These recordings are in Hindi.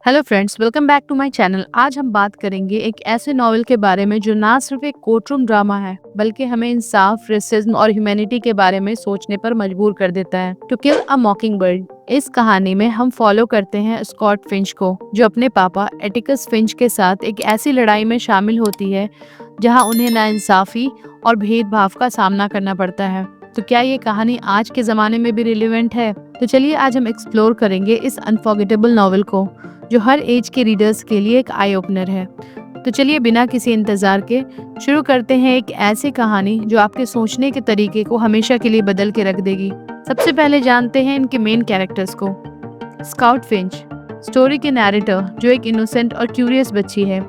Hello friends, welcome back to my channel. आज हम बात करेंगे एक ऐसे नॉवेल के बारे में जो ना सिर्फ एक कोर्टरूम ड्रामा है बल्कि हमें इंसाफ, रेसिज्म और ह्यूमैनिटी के बारे में सोचने पर मजबूर कर देता है। To kill a mockingbird. इस कहानी में हम फॉलो करते हैं स्कॉट फिंच को, जो अपने पापा एटिकस फिंच के साथ एक ऐसी लड़ाई में शामिल होती है जहां उन्हें नाइंसाफी और भेदभाव का सामना करना पड़ता है। तो क्या ये कहानी आज के जमाने में भी रिलेवेंट है? तो चलिए आज हम एक्सप्लोर करेंगे इस अनफॉरगेटेबल नॉवेल को, जो हर एज के रीडर्स के लिए एक आई ओपनर है। तो चलिए बिना किसी इंतजार के शुरू करते हैं एक ऐसी कहानी जो आपके सोचने के तरीके को हमेशा के लिए बदल के रख देगी। सबसे पहले जानते हैं इनके मेन कैरेक्टर्स को। स्काउट फिंच, स्टोरी के नैरेटर, जो एक इनोसेंट और क्यूरियस बच्ची है।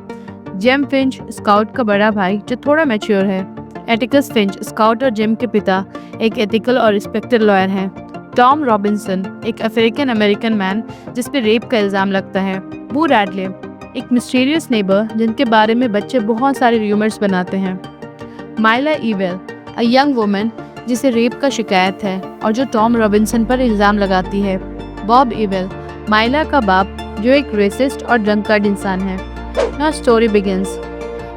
जेम फिंच, स्काउट का बड़ा भाई जो थोड़ा मैच्योर है। एटिकस फिंच, स्काउट और जेम के पिता, एक एथिकल और रिस्पेक्टेड लॉयर हैं। टॉम रॉबिन्सन, एक अफ्रीकन अमेरिकन मैन जिस पे रेप का इल्जाम लगता है। बू रैडले, एक मिस्टीरियस नेबर जिनके बारे में बच्चे बहुत सारे रूमर्स बनाते हैं। माइला ईवेल, अ यंग वुमन जिसे रेप का शिकायत है और जो टॉम रॉबिन्सन पर इल्जाम लगाती है। बॉब ईवेल, माइला का बाप, जो एक रेसिस्ट और ड्रंकर्ड इंसान है। Now story begins.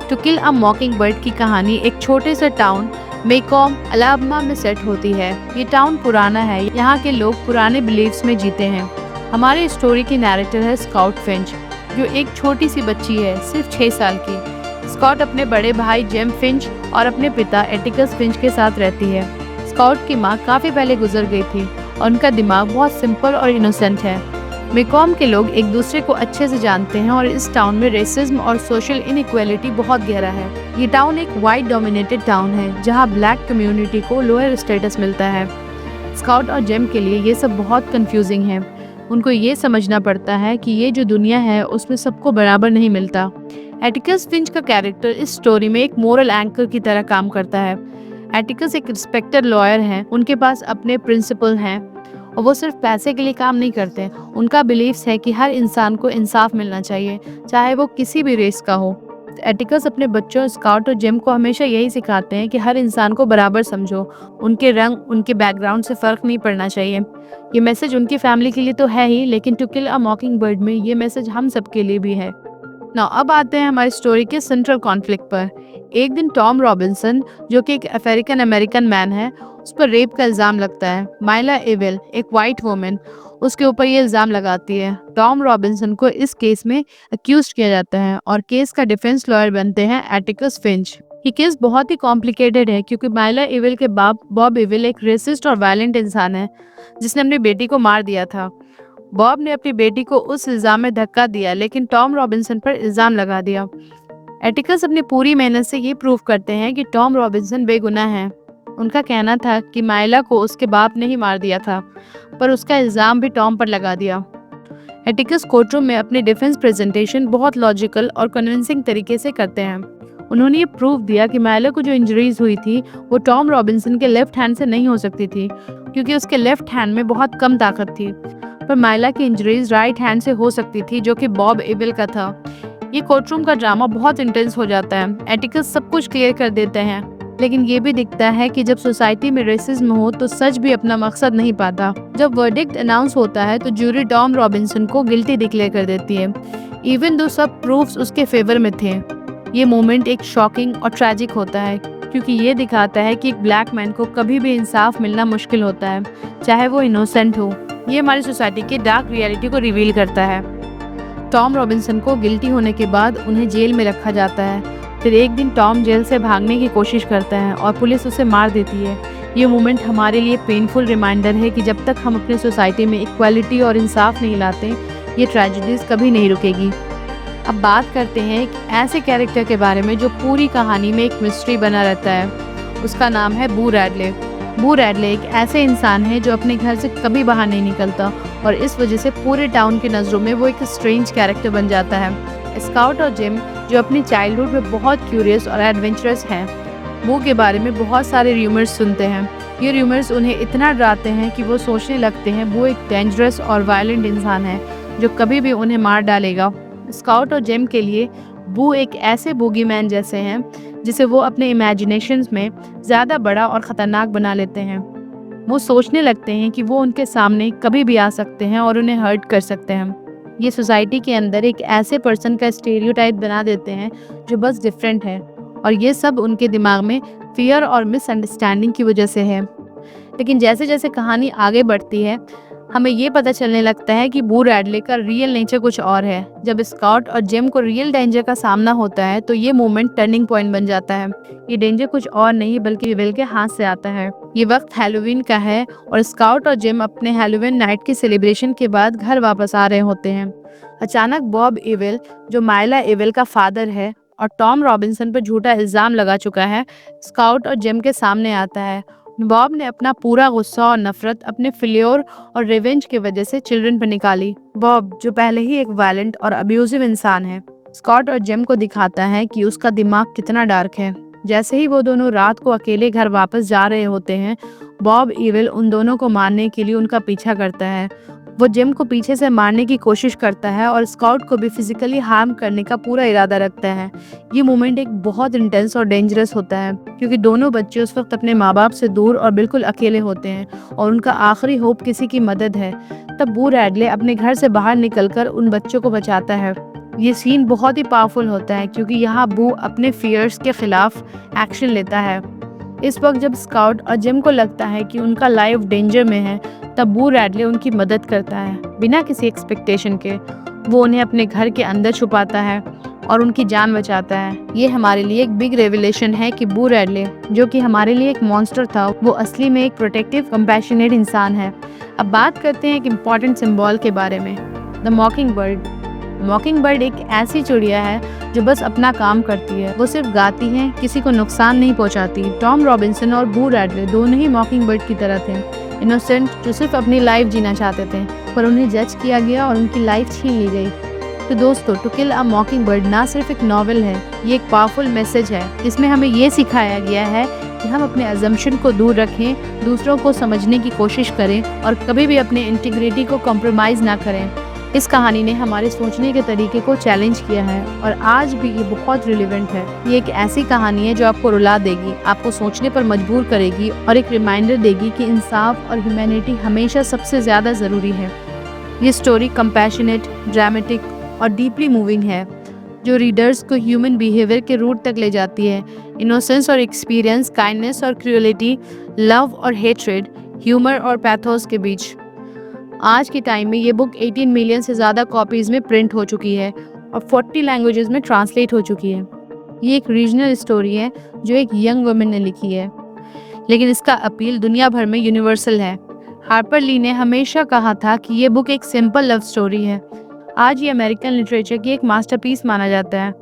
To kill a mockingbird की कहानी एक छोटे से टाउन मेकॉम, अलाबामा में सेट होती है। ये टाउन पुराना है, यहाँ के लोग पुराने बिलीव्स में जीते हैं। हमारे स्टोरी की नैरेटर है स्काउट फिंच, जो एक छोटी सी बच्ची है, सिर्फ 6 साल की। स्कॉट अपने बड़े भाई जेम फिंच और अपने पिता एटिकस फिंच के साथ रहती है। स्काउट की माँ काफ़ी पहले गुजर गई थी और उनका दिमाग बहुत सिंपल और इनोसेंट है। मेकॉम के लोग एक दूसरे को अच्छे से जानते हैं और इस टाउन में रेसिज्म और सोशल इनइक्वालिटी बहुत गहरा है। ये टाउन एक वाइट डोमिनेटेड टाउन है जहाँ ब्लैक कम्युनिटी को लोअर स्टेटस मिलता है। स्काउट और जेम के लिए ये सब बहुत कंफ्यूजिंग है। उनको ये समझना पड़ता है कि ये जो दुनिया है उसमें सबको बराबर नहीं मिलता। एटिकस फिंच का कैरेक्टर इस स्टोरी में एक मोरल एंकर की तरह काम करता है। एटिकस एक रिस्पेक्टेड लॉयर हैं, उनके पास अपने प्रिंसिपल हैं और वो सिर्फ पैसे के लिए काम नहीं करते। उनका बिलीव्स है कि हर इंसान को इंसाफ मिलना चाहिए, चाहे वो किसी भी रेस का हो। एटिकस अपने बच्चों स्काउट और जेम को हमेशा यही सिखाते हैं कि हर इंसान को बराबर समझो, उनके रंग, उनके बैकग्राउंड से फर्क नहीं पड़ना चाहिए। ये मैसेज उनकी फैमिली के लिए तो है ही, लेकिन टू किल अ मॉकिंगबर्ड में ये मैसेज हम सबके लिए भी है। नाउ अब आते हैं हमारी स्टोरी के सेंट्रल कॉन्फ्लिक्ट पर। एक दिन टॉम रॉबिन्सन, जो कि एक अफ्रीकन अमेरिकन मैन है, उस पर रेप का इल्जाम लगता है। माइला एवेल, एक वाइट वुमन, उसके ऊपर ये इल्जाम लगाती है। टॉम रॉबिन्सन को इस केस में अक्यूज किया जाता है और केस का डिफेंस लॉयर बनते हैं एटिकस फिंच। ये केस बहुत ही कॉम्प्लिकेटेड है क्योंकि माइला एवेल के बाप बॉब एवेल एक रेसिस्ट और वायलेंट इंसान है जिसने अपनी बेटी को मार दिया था। बॉब ने अपनी बेटी को उस इल्जाम में धक्का दिया, लेकिन टॉम रॉबिन्सन पर इल्जाम लगा दिया। एटिकस अपनी पूरी मेहनत से ये प्रूव करते हैं कि टॉम रॉबिन्सन बेगुनाह है। उनका कहना था कि माइला को उसके बाप ने ही मार दिया था, पर उसका इल्जाम भी टॉम पर लगा दिया। एटिकस कोर्टरूम में अपनी डिफेंस प्रेजेंटेशन बहुत लॉजिकल और कन्विंसिंग तरीके से करते हैं। उन्होंने ये प्रूव दिया कि माइला को जो इंजरीज हुई थी वो टॉम रॉबिन्सन के लेफ्ट हैंड से नहीं हो सकती थी, क्योंकि उसके लेफ्ट हैंड में बहुत कम ताकत थी। पर माइला की इंजरीज राइट हैंड से हो सकती थी, जो कि बॉब एविल का था। ये कोर्टरूम का ड्रामा बहुत इंटेंस हो जाता है। एटिकस सब कुछ क्लियर कर देते हैं, लेकिन ये भी दिखता है कि जब सोसाइटी में रेसिज्म हो तो सच भी अपना मकसद नहीं पाता। जब वर्डिक्ट अनाउंस होता है तो जूरी टॉम रॉबिन्सन को गिल्टी डिक्लेयर कर देती है, इवन दो सब प्रूफ्स उसके फेवर में थे। ये मोमेंट एक शॉकिंग और ट्रैजिक होता है क्योंकि ये दिखाता है कि एक ब्लैक मैन को कभी भी इंसाफ मिलना मुश्किल होता है, चाहे वो इनोसेंट हो। ये हमारी सोसाइटी की डार्क रियलिटी को रिवील करता है। टॉम रॉबिन्सन को गिल्टी होने के बाद उन्हें जेल में रखा जाता है। फिर एक दिन टॉम जेल से भागने की कोशिश करता है और पुलिस उसे मार देती है। ये मोमेंट हमारे लिए पेनफुल रिमाइंडर है कि जब तक हम अपने सोसाइटी में इक्वालिटी और इंसाफ नहीं लाते, ये ट्रेजेडीज कभी नहीं रुकेगी। अब बात करते हैं एक ऐसे कैरेक्टर के बारे में जो पूरी कहानी में एक मिस्ट्री बना रहता है। उसका नाम है बू रैडले। बू रैडले एक ऐसे इंसान है जो अपने घर से कभी बाहर नहीं निकलता और इस वजह से पूरे टाउन की नज़रों में वो एक स्ट्रेंज कैरेक्टर बन जाता है। स्काउट और जिम, जो अपनी चाइल्डहुड में बहुत क्यूरियस और एडवेंचरस हैं, बू के बारे में बहुत सारे र्यूमर्स सुनते हैं। ये र्यूमर्स उन्हें इतना डराते हैं कि वो सोचने लगते हैं वो एक डेंजरस और वायलेंट इंसान है जो कभी भी उन्हें मार डालेगा। स्काउट और जेम के लिए बू एक ऐसे बोगीमैन जैसे हैं जिसे वो अपने इमेजिनेशंस में ज़्यादा बड़ा और ख़तरनाक बना लेते हैं। वो सोचने लगते हैं कि वो उनके सामने कभी भी आ सकते हैं और उन्हें हर्ट कर सकते हैं। ये सोसाइटी के अंदर एक ऐसे पर्सन का स्टेरियोटाइप बना देते हैं जो बस डिफरेंट है, और ये सब उनके दिमाग में फियर और मिसअंडरस्टैंडिंग की वजह से है। लेकिन जैसे जैसे कहानी आगे बढ़ती है, हमें ये पता चलने लगता है कि बू रैडले का रियल नेचर कुछ और है। जब स्कॉट और जेम को रियल डेंजर का सामना होता है तो ये मोमेंट टर्निंग पॉइंट बन जाता है। ये डेंजर कुछ और नहीं बल्कि विल के हाथ से आता है। ये वक्त हैलोवीन का है और स्कॉट और जेम अपने हैलोवीन नाइट के सेलिब्रेशन के बाद घर वापस आ रहे होते हैं। अचानक बॉब इविल, जो माइला इविल का फादर है और टॉम रॉबिन्सन पर झूठा इल्जाम लगा चुका है, स्कॉट और जेम के सामने आता है। बॉब ने अपना पूरा गुस्सा और नफरत अपने फेल्योर और रिवेंज की वजह से चिल्ड्रन पर निकाली। बॉब, जो पहले ही एक वायलेंट और अब्यूजिव इंसान है, स्कॉट और जेम को दिखाता है कि उसका दिमाग कितना डार्क है। जैसे ही वो दोनों रात को अकेले घर वापस जा रहे होते हैं, बॉब इविल उन दोनों को मारने के लिए उनका पीछा करता है। वो जेम को पीछे से मारने की कोशिश करता है और स्कॉट को भी फिजिकली हार्म करने का पूरा इरादा रखता है। ये मोमेंट एक बहुत इंटेंस और डेंजरस होता है क्योंकि दोनों बच्चे उस वक्त अपने माँ बाप से दूर और बिल्कुल अकेले होते हैं और उनका आखिरी होप किसी की मदद है। तब बू रैडले अपने घर से बाहर निकलकर उन बच्चों को बचाता है। ये सीन बहुत ही पावरफुल होता है क्योंकि यहाँ बू अपने फियर्स के खिलाफ एक्शन लेता है। इस वक्त जब स्काउट और जिम को लगता है कि उनका लाइफ डेंजर में है, तब बू रैडले उनकी मदद करता है बिना किसी एक्सपेक्टेशन के। वो उन्हें अपने घर के अंदर छुपाता है और उनकी जान बचाता है। ये हमारे लिए एक बिग रेवलेशन है कि बू रैडले, जो कि हमारे लिए एक मॉन्स्टर था, वो असली में एक प्रोटेक्टिव कंपैशनेट इंसान है। अब बात करते हैं एक इम्पॉर्टेंट सिंबल के बारे में, द मॉकिंग बर्ड। मॉकिंग बर्ड एक ऐसी चिड़िया है जो बस अपना काम करती है। वो सिर्फ गाती है, किसी को नुकसान नहीं पहुंचाती। टॉम रॉबिन्सन और बू रैडले दोनों ही मॉकिंग बर्ड की तरह थे, इनोसेंट, जो सिर्फ अपनी लाइफ जीना चाहते थे, पर उन्हें जज किया गया और उनकी लाइफ छीन ली गई। तो दोस्तों, टू किल अ मॉकिंग बर्ड ना सिर्फ एक नॉवेल है, ये एक पावरफुल मैसेज है। इसमें हमें ये सिखाया गया है कि हम अपने अजम्पशन को दूर रखें, दूसरों को समझने की कोशिश करें और कभी भी अपने इंटीग्रिटी को कॉम्प्रोमाइज़ ना करें। इस कहानी ने हमारे सोचने के तरीके को चैलेंज किया है और आज भी ये बहुत रिलेवेंट है। ये एक ऐसी कहानी है जो आपको रुला देगी, आपको सोचने पर मजबूर करेगी और एक रिमाइंडर देगी कि इंसाफ और ह्यूमैनिटी हमेशा सबसे ज़्यादा ज़रूरी है। ये स्टोरी कंपैशनेट, ड्रामेटिक और डीपली मूविंग है, जो रीडर्स को ह्यूमन बिहेवियर के रूट तक ले जाती है। इनोसेंस और एक्सपीरियंस, काइंडनेस और क्रूएलिटी, लव और हेट्रेड, ह्यूमर और पैथोस के बीच। आज के टाइम में ये बुक 18 मिलियन से ज़्यादा कॉपीज़ में प्रिंट हो चुकी है और 40 लैंग्वेजेस में ट्रांसलेट हो चुकी है। ये एक रीजनल स्टोरी है जो एक यंग वुमेन ने लिखी है, लेकिन इसका अपील दुनिया भर में यूनिवर्सल है। हार्पर ली ने हमेशा कहा था कि ये बुक एक सिंपल लव स्टोरी है। आज ये अमेरिकन लिटरेचर की एक मास्टरपीस माना जाता है।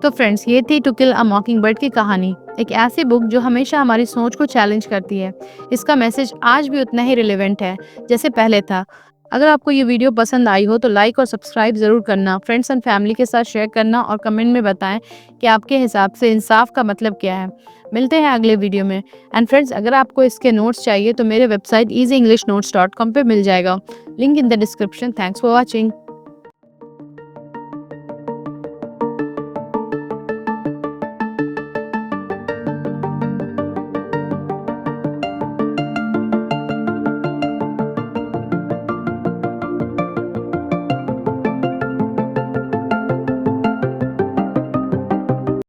तो फ्रेंड्स, ये थी टू किल अ मॉकिंग बर्ड की कहानी, एक ऐसी बुक जो हमेशा हमारी सोच को चैलेंज करती है। इसका मैसेज आज भी उतना ही रिलेवेंट है जैसे पहले था। अगर आपको ये वीडियो पसंद आई हो तो लाइक और सब्सक्राइब ज़रूर करना, फ्रेंड्स एंड फैमिली के साथ शेयर करना और कमेंट में बताएं कि आपके हिसाब से इंसाफ का मतलब क्या है। मिलते हैं अगले वीडियो में। एंड फ्रेंड्स, अगर आपको इसके नोट्स चाहिए तो मेरे वेबसाइट easyenglishnotes.com पे मिल जाएगा, link in the description. Thanks for watching.